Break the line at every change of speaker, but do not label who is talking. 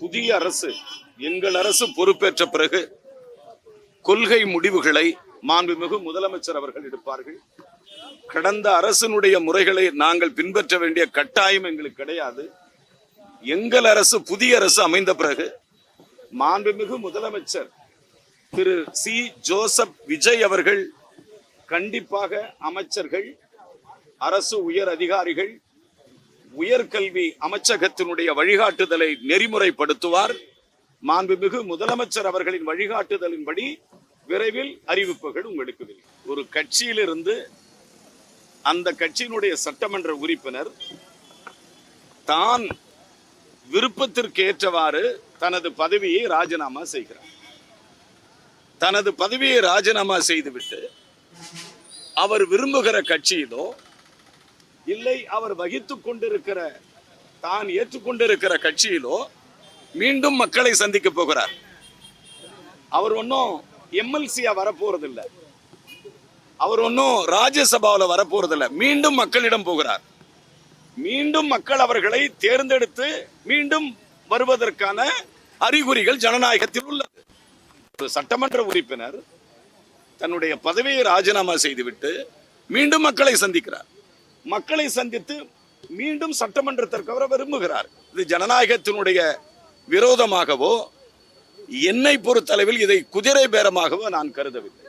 புதிய அரசு, எங்கள் அரசு பொறுப்பேற்ற பிறகு கொள்கை முடிவுகளை மாண்புமிகு முதலமைச்சர் அவர்கள் எடுப்பார்கள். கடந்த அரசினுடைய முறைகளை நாங்கள் பின்பற்ற வேண்டிய கட்டாயம் எங்களுக்கு கிடையாது. எங்கள் அரசு, புதிய அரசு அமைந்த பிறகு மாண்புமிகு முதலமைச்சர் திரு சி. ஜோசப் விஜய் அவர்கள் கண்டிப்பாக அமைச்சர்கள், அரசு உயர் அதிகாரிகள், உயர்கல்வி அமைச்சகத்தினுடைய வழிகாட்டுதலை நெறிமுறைப்படுத்துவார். மாண்புமிகு முதலமைச்சர் அவர்களின் வழிகாட்டுதலின்படி விரைவில் அறிவிப்புகள் உங்களுக்கு வரும். ஒரு கட்சியிலிருந்து அந்த கட்சியினுடைய சட்டமன்ற உறுப்பினர் தான் விருப்பத்திற்கு ஏற்றவாறு தனது பதவியை ராஜினாமா செய்கிறார். தனது பதவியை ராஜினாமா செய்துவிட்டு அவர் விரும்புகிற கட்சியிலோ இல்லை அவர் வகித்துக் கொண்டிருக்கிற, தான் ஏற்றுக்கொண்டிருக்கிற கட்சியிலோ மீண்டும் மக்களை சந்திக்க போகிறார். அவர் ஒன்னும் எம்எல்சியா வரப்போறதில்லை, அவர் ஒன்னும் ராஜ்யசபாவில் வரப்போறதில்லை. மீண்டும் மக்களிடம் போகிறார். மீண்டும் மக்கள் அவர்களை தேர்ந்தெடுத்து மீண்டும் வருவதற்கான அறிகுறிகள் ஜனநாயகத்தில் உள்ளது. ஒரு சட்டமன்ற உறுப்பினர் தன்னுடைய பதவியை ராஜினாமா செய்துவிட்டு மீண்டும் மக்களை சந்திக்கிறார். மக்களை சந்தித்து மீண்டும் சட்டமன்றத்திற்கு அவர் விரும்புகிறார். இது ஜனநாயகத்தினுடைய விரோதமாகவோ, என்னை பொறுத்தளவில் இதை குதிரை பேரமாகவோ நான் கருதவில்லை.